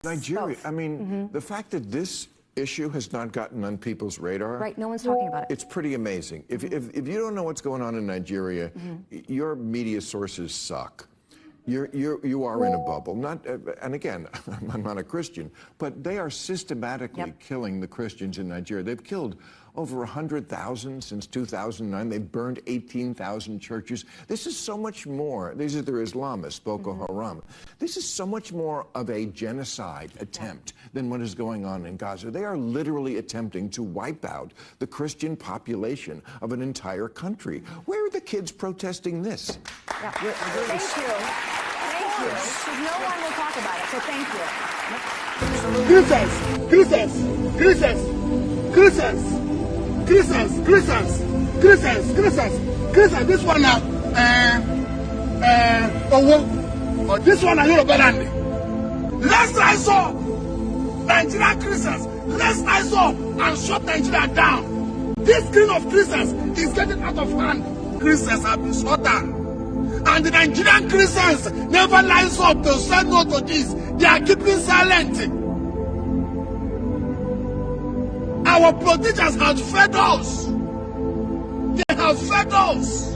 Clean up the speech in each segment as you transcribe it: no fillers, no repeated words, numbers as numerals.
Nigeria, I mean, the fact that this issue has not gotten on people's radar. Right, no one's talking about it. It's pretty amazing. If you don't know what's going on in Nigeria, your media sources suck. You are in a bubble. Not, and again, I'm not a Christian, but they are systematically killing the Christians in Nigeria. They've killed over 100,000 since 2009. They've burned 18,000 churches. This is so much more. These are their Islamists, Boko Haram. This is so much more of a genocide attempt than what is going on in Gaza. They are literally attempting to wipe out the Christian population of an entire country. Where are the kids protesting this? Yeah. Thank you. Thank you. Because no one will talk about it, so thank you. This one now, this one a Yoruba land. Let's rise up, Nigerian Christians. Let's rise up and shut Nigeria down. This kind of Christians is getting out of hand. Christians have been shut down. And the Nigerian Christians never rise up to say no to this. They are keeping silent. Our politicians have fed us. They have fed us.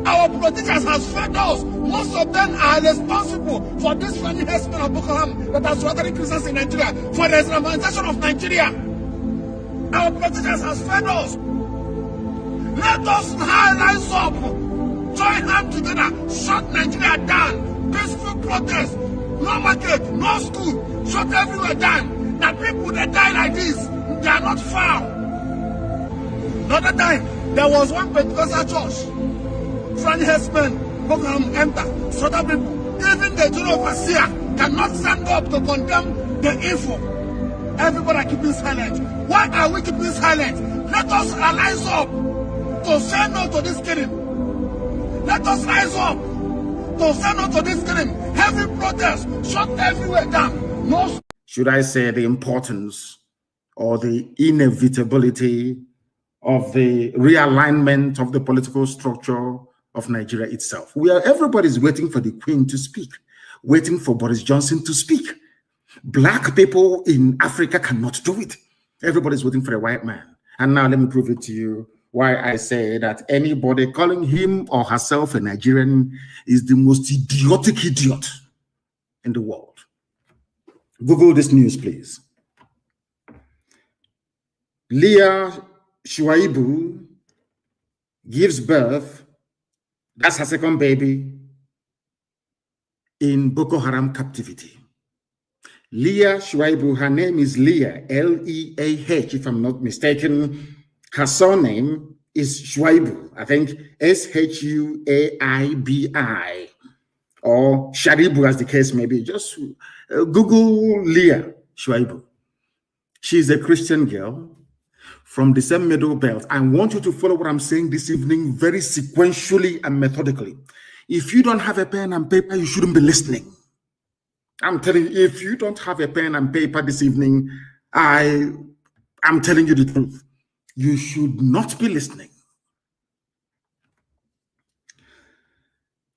Our politicians have fed us. Most of them are responsible for this funny husband of Boko Haram that are slaughtering Christians in Nigeria, for the Islamization of Nigeria. Our politicians have fed us. Let us rise up. Join hands together, shut Nigeria down. Peaceful protest, no market, no school, shut everywhere down. The people that die like this, they are not found. Another time, there was one Pentecostal church. Friend husband, Boko enter, slaughter people. Even the general overseer cannot stand up to condemn the evil. Everybody are keeping silent. Why are we keeping silent? Let us rise up to say no to this killing. Let us rise up to say no to this killing. Heavy protest, shut everywhere down. No. Should I say the importance or the inevitability of the realignment of the political structure of Nigeria itself? Everybody's waiting for the Queen to speak, waiting for Boris Johnson to speak. Black people in Africa cannot do it. Everybody's waiting for a white man. And now let me prove it to you. Why I say that anybody calling him or herself a Nigerian is the most idiotic idiot in the world. Google this news, please. Leah Sharibu gives birth, that's her second baby, in Boko Haram captivity. Leah Sharibu, her name is Leah, L-E-A-H, if I'm not mistaken. Her surname is Sharibu, I think S-H-U-A-I-B-I, or Sharibu as the case may be. Just Google Leah Sharibu. She's a Christian girl from the same Middle Belt. I want you to follow what I'm saying this evening very sequentially and methodically. If you don't have a pen and paper, you shouldn't be listening. I'm telling you, if you don't have a pen and paper this evening, I'm telling you the truth. You should not be listening.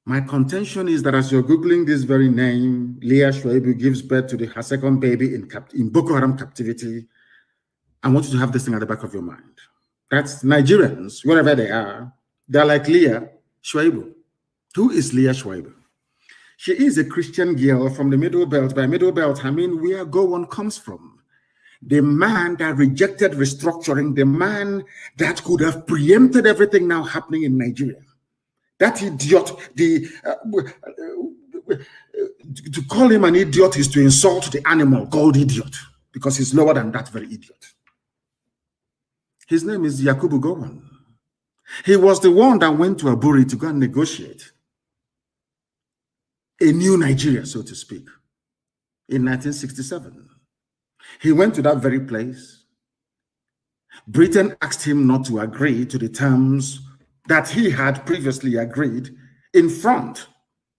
My contention is that as you're Googling this very name, Leah Sharibu gives birth to her second baby in Boko Haram captivity. I want you to have this thing at the back of your mind. That's Nigerians, wherever they are, they're like Leah Sharibu. Who is Leah Sharibu? She is a Christian girl from the Middle Belt. By Middle Belt, I mean where Gowon comes from. The man that rejected restructuring, the man that could have preempted everything now happening in Nigeria. That idiot, to call him an idiot is to insult the animal called idiot, because he's lower than that very idiot. His name is Yakubu Gowon. He was the one that went to Aburi to go and negotiate a new Nigeria, so to speak, in 1967. He went to that very place. Britain asked him not to agree to the terms that he had previously agreed in front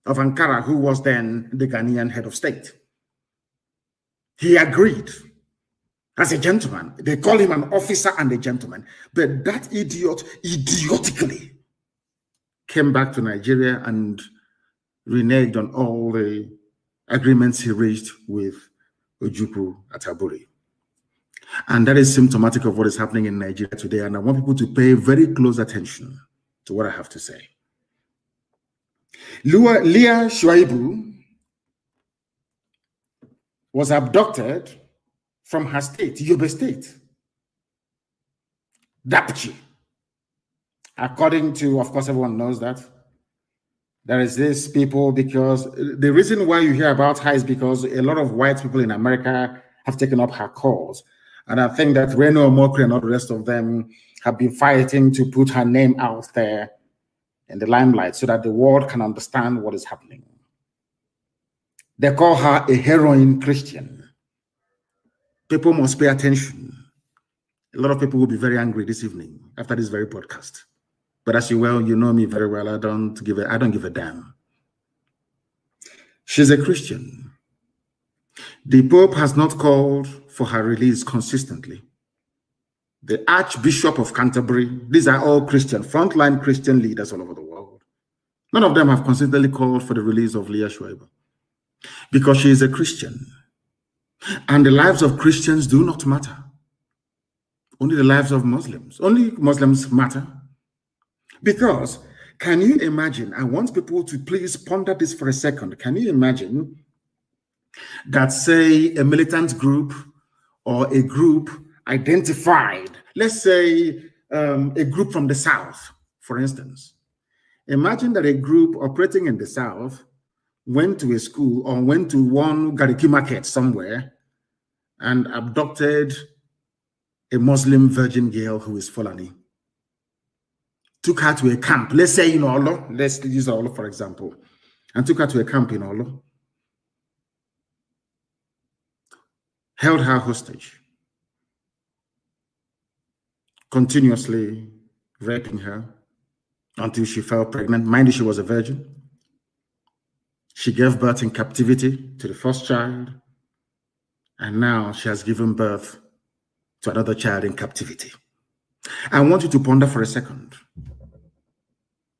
of Ankara, who was then the Ghanaian head of state. He agreed as a gentleman. They call him an officer and a gentleman. But that idiot idiotically came back to Nigeria and reneged on all the agreements he reached with Ojukwu Ataburi. And that is symptomatic of what is happening in Nigeria today. And I want people to pay very close attention to what I have to say. Leah Sharibu was abducted from her state, Yobe State, Dapchi. According to, of course, everyone knows that. There is this people, because the reason why you hear about her is because a lot of white people in America have taken up her cause. And I think that Reno Omokri and all the rest of them have been fighting to put her name out there in the limelight so that the world can understand what is happening. They call her a heroin Christian. People must pay attention. A lot of people will be very angry this evening after this very podcast. But as you know me very well, I don't give a damn. She's a Christian. The Pope has not called for her release consistently. The Archbishop of Canterbury, these are all Christian, frontline Christian leaders all over the world. None of them have consistently called for the release of Leah Sharibu because she is a Christian. And the lives of Christians do not matter. Only the lives of Muslims. Only Muslims matter. Because, can you imagine, I want people to please ponder this for a second. Can you imagine that, say, a militant group or a group identified, let's say a group from the South, for instance. Imagine that a group operating in the South went to a school or went to one Gariki market somewhere and abducted a Muslim virgin girl who is Fulani. Took her to a camp, let's say in Olo, let's use Olo for example, and took her to a camp in Olo, held her hostage, continuously raping her until she fell pregnant. Mind you, she was a virgin. She gave birth in captivity to the first child, and now she has given birth to another child in captivity. I want you to ponder for a second.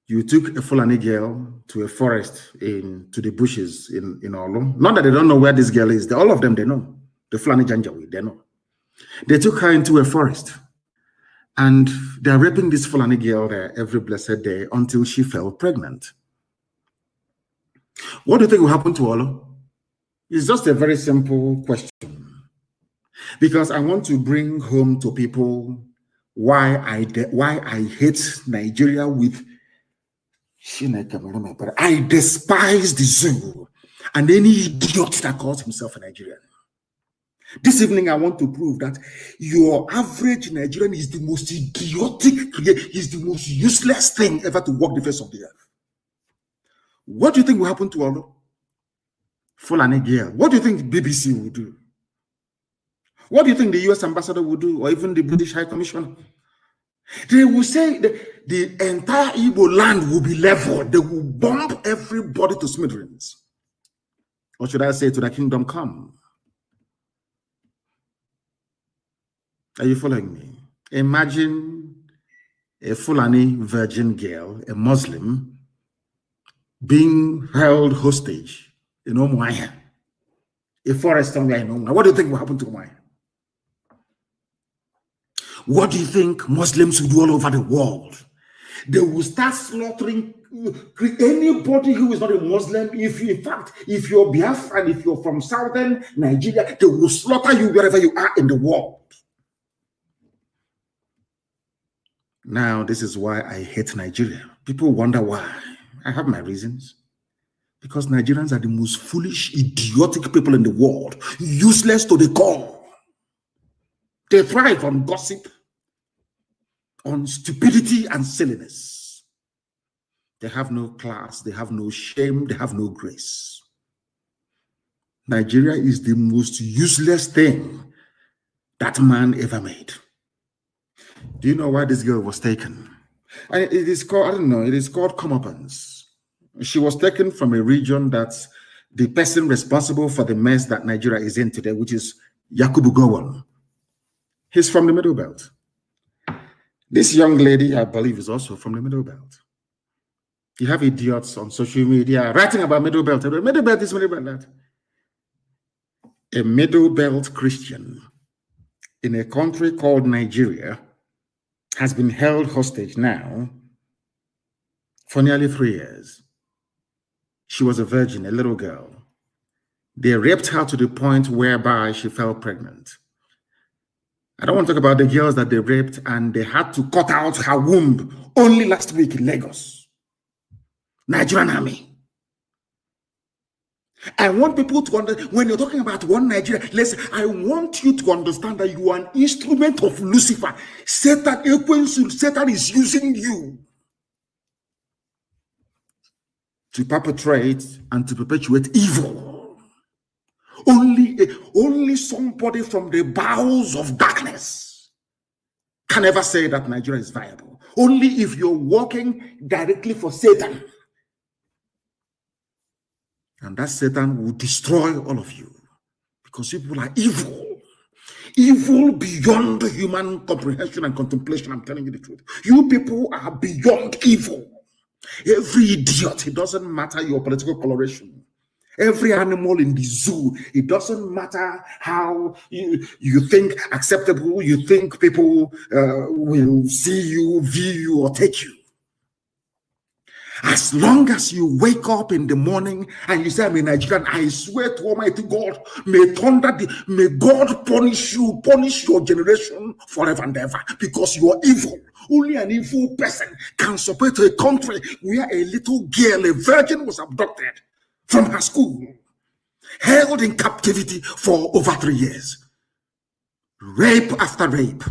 You took a Fulani girl to a forest to the bushes in Olo. Not that they don't know where this girl is. All of them, they know. The Fulani Janjaweed, they know. They took her into a forest and they're raping this Fulani girl there every blessed day until she fell pregnant. What do you think will happen to Olo? It's just a very simple question. Because I want to bring home to people why I hate Nigeria with I despise the zoo and any idiot that calls himself a Nigerian. This evening, I want to prove that your average Nigerian is the most idiotic, is the most useless thing ever to walk the face of the earth. What do you think will happen to Olo? Fulani girl. What do you think BBC will do? What do you think the US ambassador will do, or even the British High Commissioner? They will say the entire Igbo land will be leveled. They will bomb everybody to smithereens. Or should I say, to the kingdom come? Are you following me? Imagine a Fulani virgin girl, a Muslim, being held hostage in Umuahia, a forest somewhere in Umuahia. What do you think will happen to Umuahia? What do you think Muslims will do all over the world? They will start slaughtering anybody who is not a Muslim. If you're Biafran, if you're from southern Nigeria, they will slaughter you wherever you are in the world. Now, this is why I hate Nigeria. People wonder why. I have my reasons. Because Nigerians are the most foolish, idiotic people in the world. Useless to the core. They thrive on gossip, on stupidity and silliness. They have no class, they have no shame, they have no grace. Nigeria is the most useless thing that man ever made. Do you know why this girl was taken? And it is called, I don't know, it is called comeuppance. She was taken from a region that's the person responsible for the mess that Nigeria is in today, which is Yakubu Gowon. He's from the Middle Belt. This young lady, I believe, is also from the Middle Belt. You have idiots on social media writing about Middle Belt. Middle Belt is Middle Belt that. a middle belt Christian in a country called Nigeria has been held hostage now for nearly 3 years. She was a virgin, a little girl. They raped her to the point whereby she fell pregnant. I don't want to talk about the girls that they raped and they had to cut out her womb only last week in Lagos. Nigerian army. I want people to understand, when you're talking about one Nigeria, I want you to understand that you are an instrument of Lucifer. Satan is using you to perpetrate and to perpetuate evil. Only somebody from the bowels of darkness can ever say that Nigeria is viable. Only if you're working directly for Satan. And that Satan will destroy all of you because people are evil. Evil beyond human comprehension and contemplation. I'm telling you the truth. You people are beyond evil. Every idiot, it doesn't matter your political coloration. Every animal in the zoo, it doesn't matter how you think acceptable, you think people will see you, view you, or take you. As long as you wake up in the morning and you say, I'm a Nigerian, I swear to Almighty God, may God punish you, punish your generation forever and ever, because you are evil. Only an evil person can support a country where a little girl, a virgin, was abducted from her school, held in captivity for over 3 years. Rape after rape.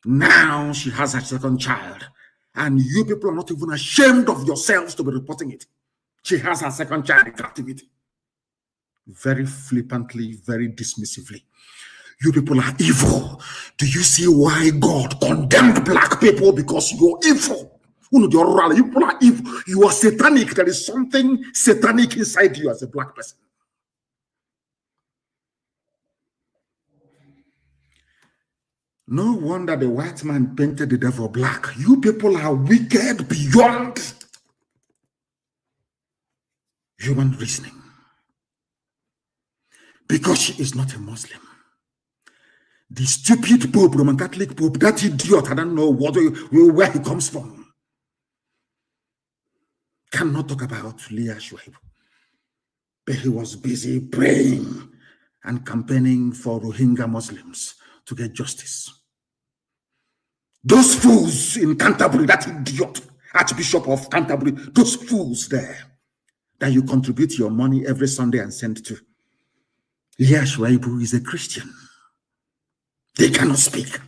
Now she has her second child. And you people are not even ashamed of yourselves to be reporting it. She has her second child in captivity. Very flippantly, very dismissively. You people are evil. Do you see why God condemned black people? Because you're evil. You people are evil. You are satanic. There is something satanic inside you as a black person. No wonder the white man painted the devil black. You people are wicked beyond human reasoning. Because she is not a Muslim. The stupid Pope, Roman Catholic Pope, that idiot, I don't know where he comes from, cannot talk about Leah Sharibu. But he was busy praying and campaigning for Rohingya Muslims to get justice. Those fools in Canterbury, that idiot, Archbishop of Canterbury, those fools there that you contribute your money every Sunday and send to. Leah Sharibu is a Christian. They cannot speak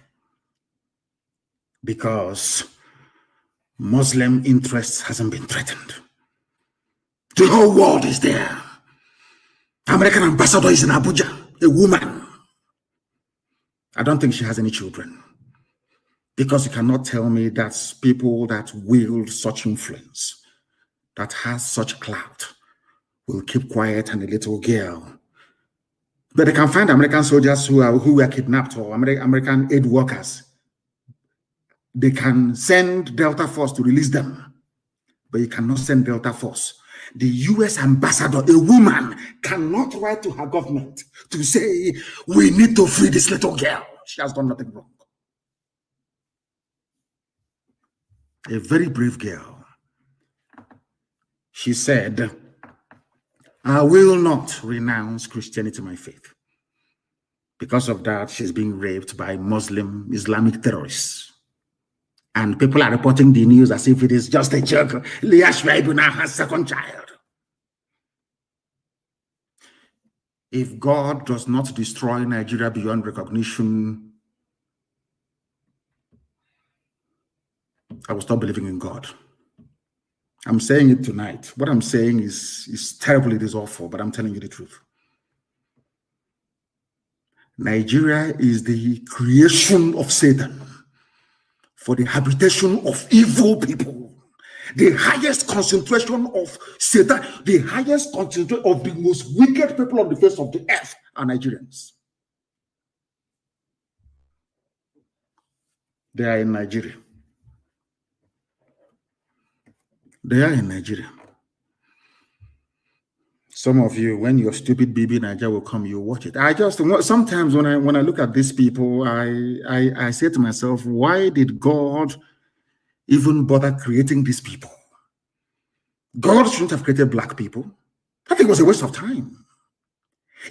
because Muslim interests hasn't been threatened. The whole world is there. American ambassador is in Abuja, a woman. I don't think she has any children. Because you cannot tell me that people that wield such influence, that has such clout, will keep quiet and a little girl. But they can find American soldiers who were kidnapped or American aid workers. They can send Delta Force to release them, but you cannot send Delta Force. The US ambassador, a woman, cannot write to her government to say, we need to free this little girl. She has done nothing wrong. A very brave girl. She said, I will not renounce Christianity, my faith. Because of that, she's being raped by Muslim Islamic terrorists. And people are reporting the news as if it is just a joke. Leah Sharibu now has second child. If God does not destroy Nigeria beyond recognition, I will stop believing in God. I'm saying it tonight. What I'm saying is terrible, it is awful, but I'm telling you the truth. Nigeria is the creation of Satan for the habitation of evil people. The highest concentration of Satan, the highest concentration of the most wicked people on the face of the earth are Nigerians. They are in Nigeria. They are in Nigeria. Some of you, when your stupid BB Niger will come, you watch it. I just sometimes when I look at these people, I say to myself, why did God even bother creating these people? God shouldn't have created black people. I think it was a waste of time.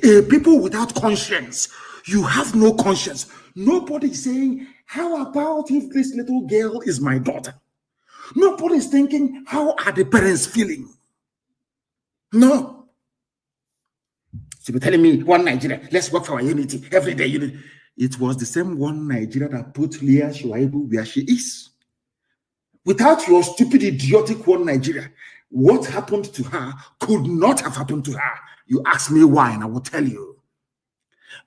People without conscience. You have no conscience. Nobody is saying, how about if this little girl is my daughter? Nobody is thinking, how are the parents feeling? No. So you're telling me one Nigeria, let's work for our unity every day. Unity. It was the same one Nigeria that put Leah Sharibu where she is. Without your stupid, idiotic one Nigeria, what happened to her could not have happened to her. You ask me why, and I will tell you.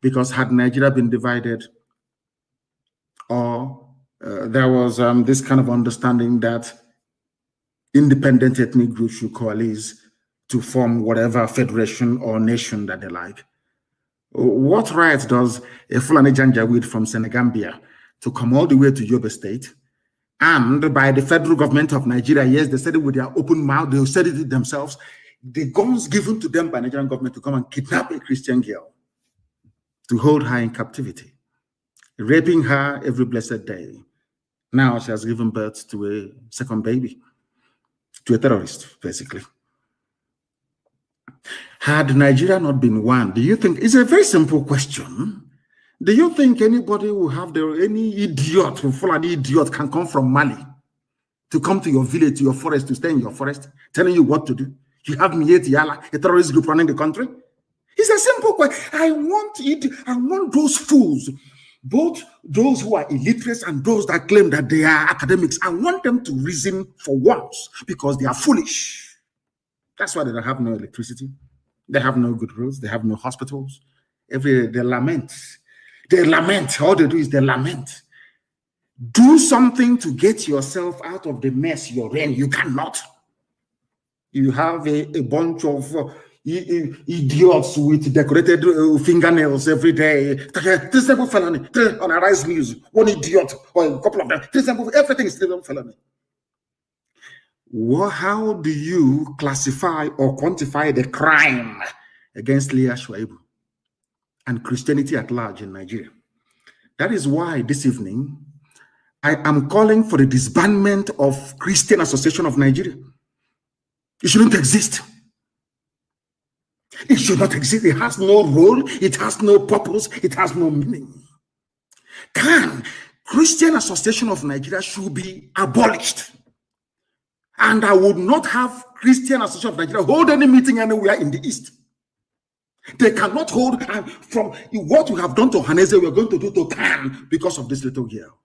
Because had Nigeria been divided, or there was this kind of understanding that independent ethnic groups should coalesce to form whatever federation or nation that they like. What right does a Fulani Janjaweed from Senegambia to come all the way to Yobe State, and by the federal government of Nigeria, yes, they said it with their open mouth, they said it themselves, the guns given to them by Nigerian government to come and kidnap a Christian girl, to hold her in captivity, raping her every blessed day. Now she has given birth to a second baby, to a terrorist, basically. Had Nigeria not been one, do you think, it's a very simple question. Do you think anybody will have any idiot, an idiot can come from Mali to come to your village, to your forest, to stay in your forest, telling you what to do? You have Mieti Yala, a terrorist group running the country? It's a simple question. I want those fools, both those who are illiterate and those that claim that they are academics. I want them to reason for once, because they are foolish. That's why they don't have no electricity. They have no good roads. They have no hospitals. Every day they lament. They lament. All they do is they lament. Do something to get yourself out of the mess you're in. You cannot. You have a bunch of idiots with decorated fingernails every day. Three simple felony on Arise News. One idiot or a couple of them. Three simple, everything is still felony. Well, how do you classify or quantify the crime against Leah Sharibu and Christianity at large in Nigeria? That is why this evening I am calling for the disbandment of Christian Association of Nigeria. It shouldn't exist. It should not exist. It has no role. It has no purpose. It has no meaning. Christian Association of Nigeria should be abolished. And I would not have Christian Association of Nigeria hold any meeting anywhere in the East. They cannot hold, and from what we have done to Haneze, we are going to do to Khan because of this little girl.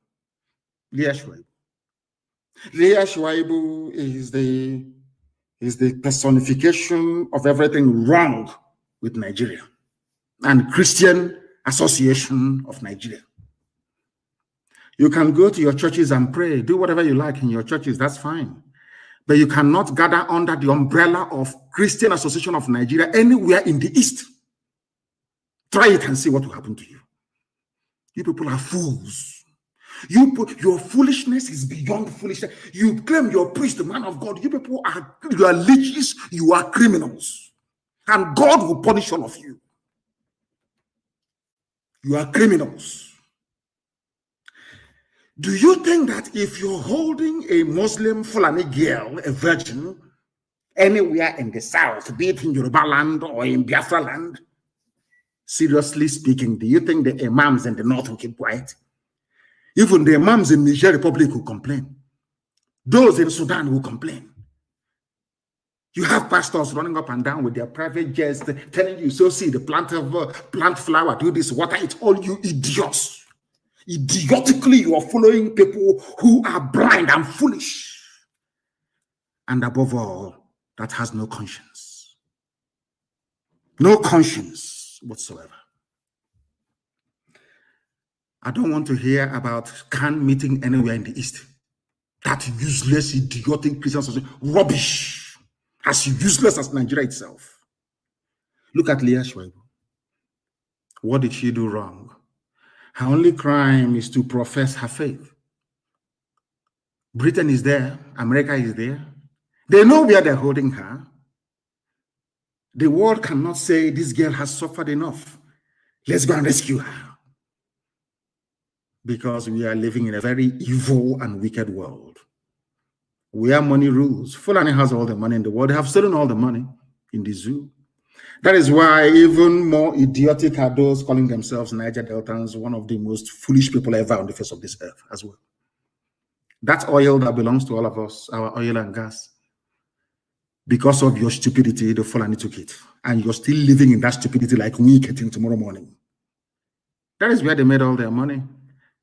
Leah Sharibu. Leah Sharibu is the personification of everything wrong with Nigeria and Christian Association of Nigeria. You can go to your churches and pray, do whatever you like in your churches, that's fine. But you cannot gather under the umbrella of Christian Association of Nigeria anywhere in the East. Try it and see what will happen to you. You people are fools. Your foolishness is beyond foolishness. You claim you're a priest, the man of God. You are leeches, you are criminals. And God will punish all of you. You are criminals. Do you think that if you're holding a Muslim Fulani girl, a virgin, anywhere in the South, be it in Yoruba land or in Biafra land, seriously speaking, do you think the imams in the North will keep quiet? Even the imams in Niger Republic will complain. Those in Sudan will complain. You have pastors running up and down with their private jets telling you, so see, the plant flower, do this, water, it's all you idiots. Idiotically, you are following people who are blind and foolish. And above all, that has no conscience. No conscience whatsoever. I don't want to hear about Khan meeting anywhere in the East. That useless, idiotic Christian association. Rubbish. As useless as Nigeria itself. Look at Leah Sharibu. What did she do wrong? Her only crime is to profess her faith. Britain is there. America is there. They know where they're holding her. The world cannot say this girl has suffered enough. Let's go and rescue her. Because we are living in a very evil and wicked world. Where money rules. Fulani has all the money in the world. They have stolen all the money in the zoo. That is why even more idiotic are those calling themselves Niger Deltans, one of the most foolish people ever on the face of this earth as well. That oil that belongs to all of us, our oil and gas, because of your stupidity, the Fulani took it. And you're still living in that stupidity like we getting tomorrow morning. That is where they made all their money.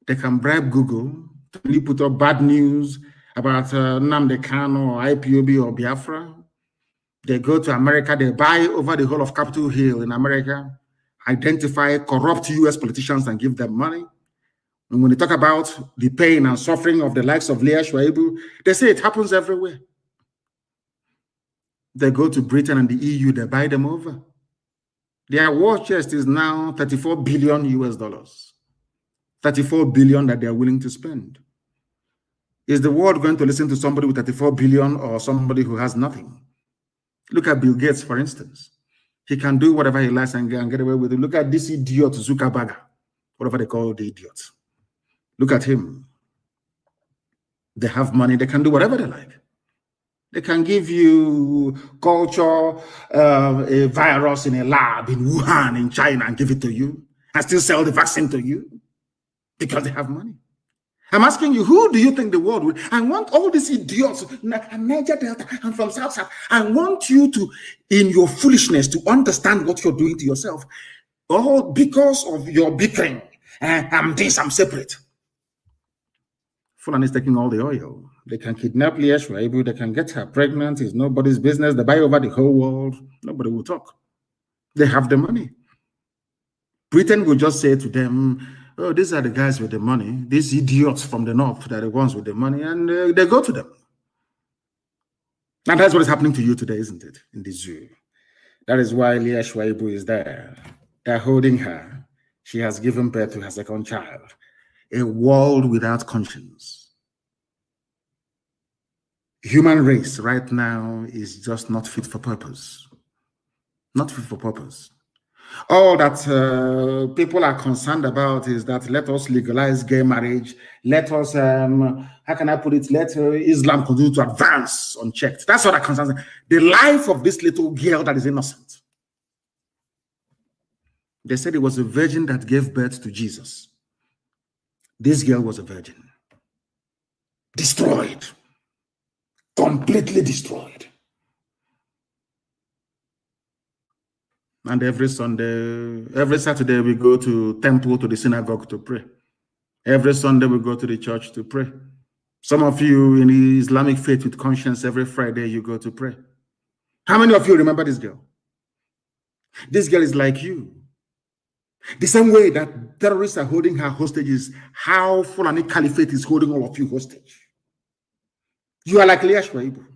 They can bribe Google to really put up bad news about Nnamdi Kanu or IPOB or Biafra. They go to America, they buy over the whole of Capitol Hill in America, identify corrupt US politicians and give them money. And when they talk about the pain and suffering of the likes of Leah Sharibu, they say it happens everywhere. They go to Britain and the EU, they buy them over. Their war chest is now 34 billion US dollars. 34 billion that they are willing to spend. Is the world going to listen to somebody with 34 billion or somebody who has nothing? Look at Bill Gates, for instance. He can do whatever he likes and get away with it. Look at this idiot Zuckerberg, whatever they call the idiot. Look at him. They have money. They can do whatever they like. They can give you culture, a virus in a lab in Wuhan, in China, and give it to you, and still sell the vaccine to you because they have money. I'm asking you, who do you think the world will? I want all these idiots, Niger Delta, I'm from South. I want you to, in your foolishness, to understand what you're doing to yourself. All because of your bickering. I'm this, I'm separate. Fulani is taking all the oil. They can kidnap Leah Sharibu, they can get her pregnant. It's nobody's business. They buy over the whole world. Nobody will talk. They have the money. Britain will just say to them, oh, these are the guys with the money. These idiots from the north, they're the ones with the money, and they go to them. And that's what is happening to you today, isn't it? In the zoo. That is why Leah Sharibu is there. They're holding her. She has given birth to her second child. A world without conscience. Human race right now is just not fit for purpose. Not fit for purpose. All that people are concerned about is that let us legalize gay marriage. Let us, how can I put it? Let Islam continue to advance unchecked. That's what that concerns them. The life of this little girl that is innocent. They said it was a virgin that gave birth to Jesus. This girl was a virgin. Destroyed. Completely destroyed. And every Sunday, every Saturday, we go to temple, to the synagogue to pray. Every Sunday, we go to the church to pray. Some of you in the Islamic faith with conscience, every Friday, you go to pray. How many of you remember this girl? This girl is like you. The same way that terrorists are holding her hostage is how Fulani Caliphate is holding all of you hostage. You are like Leah Sharibu.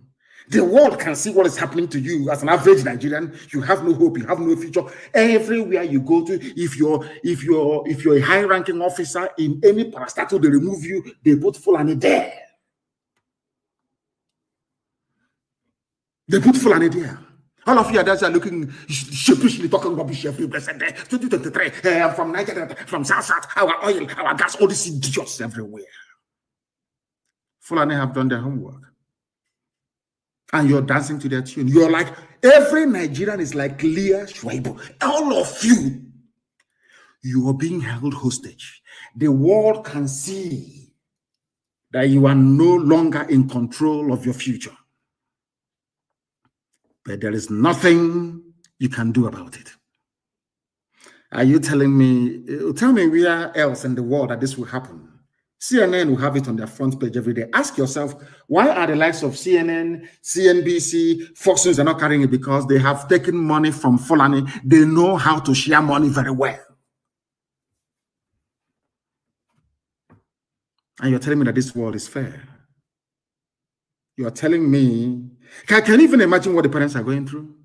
The world can see what is happening to you as an average Nigerian. You have no hope. You have no future. Everywhere you go to, if you're a high-ranking officer in any parastatal, they remove you. They put Fulani there. They put Fulani there. All of you are looking sheepishly talking rubbish every blessed day. 2023, I'm from Nigeria, from South, our oil, our gas, all these idiots everywhere. Fulani have done their homework. And you're dancing to their tune. You're like, every Nigerian is like Leah Sharibu. All of you, you are being held hostage. The world can see that you are no longer in control of your future. But there is nothing you can do about it. Are you telling me, tell me where else in the world that this will happen? CNN will have it on their front page every day. Ask yourself, why are the likes of CNN, CNBC, Fox News are not carrying it? Because they have taken money from Fulani. They know how to share money very well. And you're telling me that this world is fair. You are telling me, can you even imagine what the parents are going through?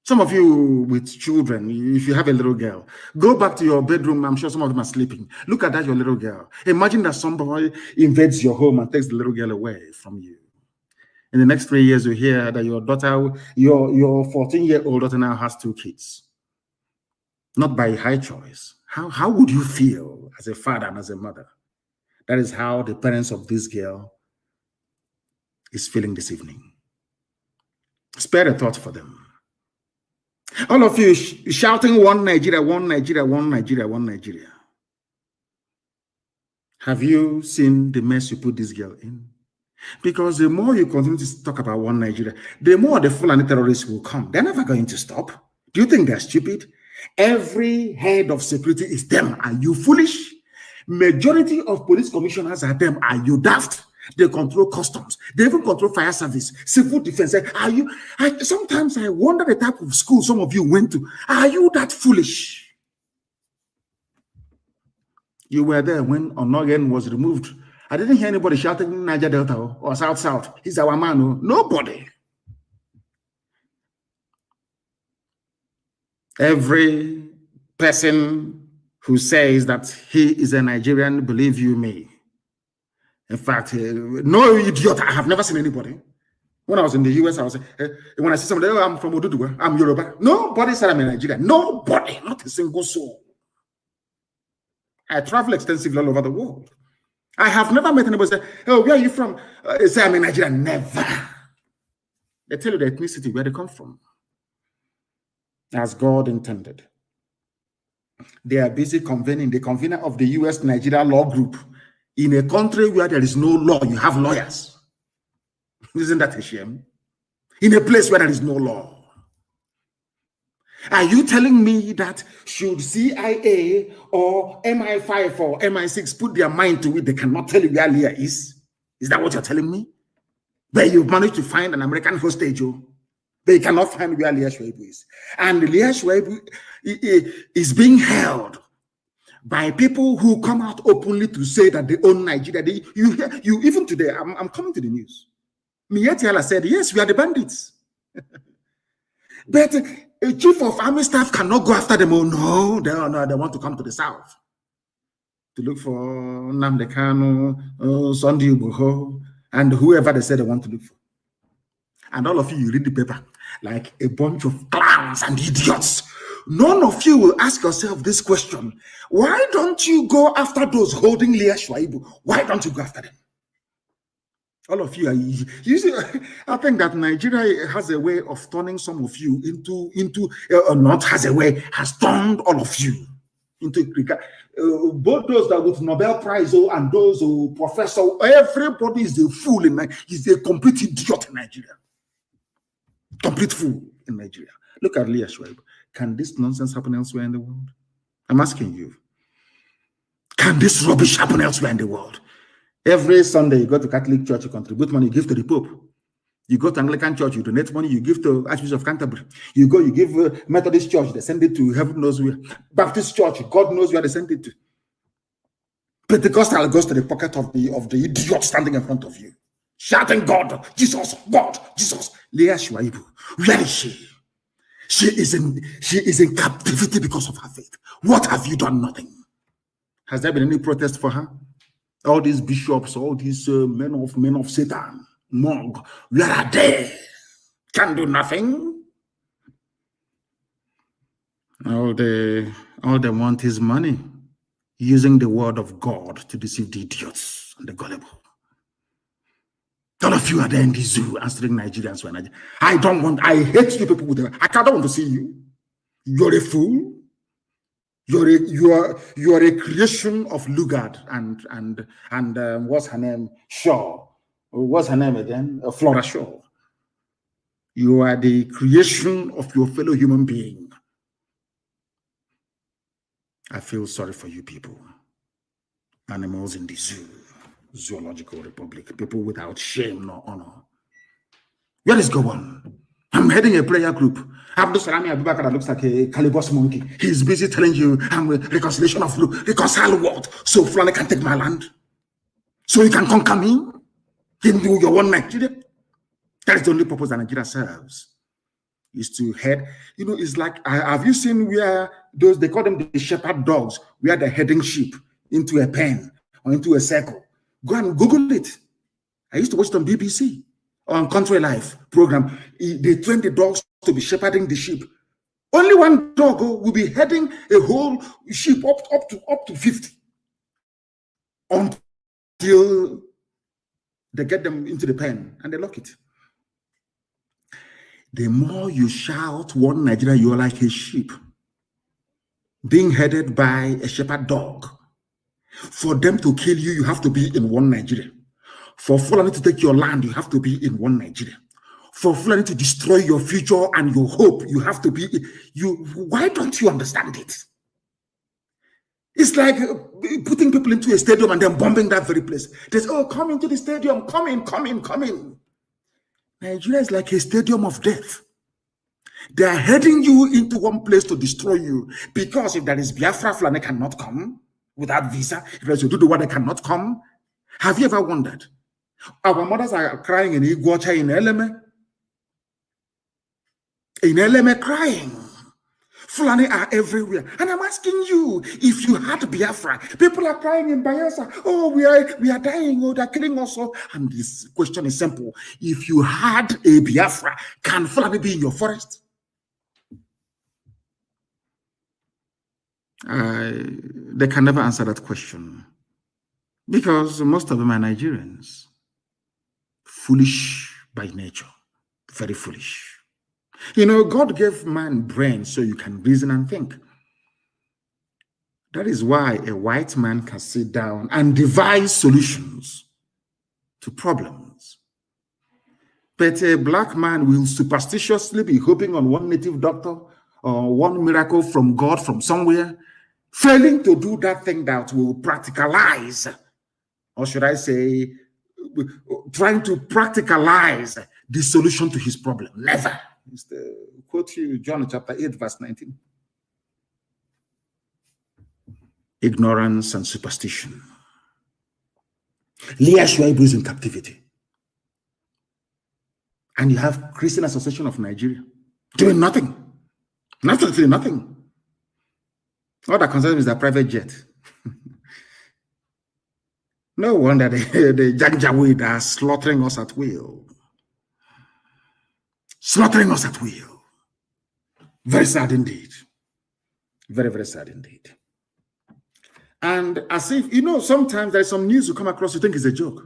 Some of you with children, if you have a little girl, go back to your bedroom. I'm sure some of them are sleeping. Look at that, your little girl. Imagine that somebody invades your home and takes the little girl away from you. In the next 3 years, you hear that your daughter, your 14-year-old daughter now has 2 kids. Not by high choice. How would you feel as a father and as a mother? That is how the parents of this girl is feeling this evening. Spare a thought for them. All of you shouting one Nigeria, one Nigeria, one Nigeria, one Nigeria. Have you seen the mess you put this girl in? Because the more you continue to talk about one Nigeria, the more the Fulani terrorists will come. They're never going to stop. Do you think they're stupid? Every head of security is them. Are you foolish? Majority of police commissioners are them. Are you daft? They control customs. They even control fire service, civil defense. Are you? Sometimes I wonder the type of school some of you went to. Are you that foolish? You were there when Onogen was removed. I didn't hear anybody shouting Niger Delta or South. He's our man. Nobody. Every person who says that he is a Nigerian, believe you me. In fact, no idiot. I have never seen anybody. When I was in the US, I was when I see somebody, I'm from Oduduwa, I'm Yoruba. Nobody said I'm a Nigerian. Nobody, not a single soul. I travel extensively all over the world. I have never met anybody say, "Oh, where are you from?" Say I'm a Nigerian. Never. They tell you the ethnicity where they come from, as God intended. They are busy convening the convener of the US Nigeria law group. In a country where there is no law, you have lawyers. Isn't that a shame? In a place where there is no law. Are you telling me that should CIA or MI5 or MI6 put their mind to it, they cannot tell you where Leah is? Is that what you're telling me? That you've managed to find an American hostage, they cannot find where Leah Sharibu is. And Leah Sharibu is being held by people who come out openly to say that they own Nigeria. You even today, I'm coming to the news. Mietiala said, yes, we are the bandits. But a chief of army staff cannot go after them. Oh, no, they want to come to the south to look for Nnamdi Kanu, Sunday Igboho, and whoever they say they want to look for. And all of you read the paper like a bunch of clowns and idiots. None of you will ask yourself this question. Why don't you go after those holding Leah Sharibu? Why don't you go after them? All of you are see, I think that Nigeria has a way of turning some of you has turned all of you into both those that with Nobel Prize and those who professor. Everybody is a fool in Nigeria. He's a complete idiot in Nigeria. Complete fool in Nigeria. Look at Leah Sharibu. Can this nonsense happen elsewhere in the world? I'm asking you. Can this rubbish happen elsewhere in the world? Every Sunday, you go to Catholic Church, you contribute money, you give to the Pope. You go to Anglican Church, you donate money, you give to Archbishop of Canterbury. You go, you give Methodist Church, they send it to heaven knows where. Baptist Church, God knows where they send it to. Pentecostal goes to the pocket of the idiot standing in front of you, shouting, God, Jesus, God, Jesus. Leah Sharibu, where is she? She is in captivity because of her faith. What have you done? Nothing. Has there been any protest for her? All these bishops, all these men of Satan, monk, where are they? Can do nothing. All they want is money, using the word of God to deceive the idiots and the gullible. All of you are there in the zoo answering Nigerians. I hate you people with them. I don't want to see you. You're a fool. You are a creation of Lugard and what's her name? Shaw. What's her name again? Flora Shaw. You are the creation of your fellow human being. I feel sorry for you people. Animals in the zoo. Zoological Republic, people without shame nor honor. Where is going? I'm heading a prayer group. Abdul Salami Abubakar looks like a Calibos monkey. He's busy telling you I'm a reconciliation of reconcile what? So Fulani can take my land? So you can conquer me? In your one Nigeria? That is the only purpose that Nigeria serves. Is to head, it's like, have you seen where those, they call them the shepherd dogs, where they're heading sheep into a pen or into a circle? Go and Google it. I used to watch it on BBC. on Country Life program, they train the dogs to be shepherding the sheep. Only one dog will be heading a whole sheep up to 50 until they get them into the pen and they lock it. The more you shout one Nigeria, you're like a sheep being headed by a shepherd dog. For them to kill you, you have to be in one Nigeria. For Fulani to take your land, you have to be in one Nigeria. For Fulani to destroy your future and your hope, you have to be Why don't you understand it? It's like putting people into a stadium and then bombing that very place. There's, oh, come into the stadium, come in. Nigeria is like a stadium of death. They are heading you into one place to destroy you, because if there is Biafra, Fulani cannot come without visa. If there's Oduduwa, they cannot come. Have you ever wondered? Our mothers are crying in Iguacha, in Eleme. In Eleme, crying. Fulani are everywhere. And I'm asking you, if you had Biafra, people are crying in Bayelsa. Oh, we are dying. Oh, they're killing us. And this question is simple. If you had a Biafra, can Fulani be in your forest? They can never answer that question, because most of them are Nigerians. Foolish by nature. Very foolish. You know, God gave man brain so you can reason and think. That is why a white man can sit down and devise solutions to problems. But a black man will superstitiously be hoping on one native doctor or one miracle from God from somewhere, failing to do that thing that will practicalize, or should I say, trying to practicalize the solution to his problem. Never. It's the quote you, John chapter 8, verse 19. Ignorance and superstition. Leah Sharibu is in captivity. And you have Christian Association of Nigeria doing nothing. Absolutely nothing. All that concerns is their private jet. No wonder the Janjaweed are slaughtering us at will. Slaughtering us at will. Very sad indeed. Very, very sad indeed. And as if, you know, sometimes there's some news you come across, you think it's a joke.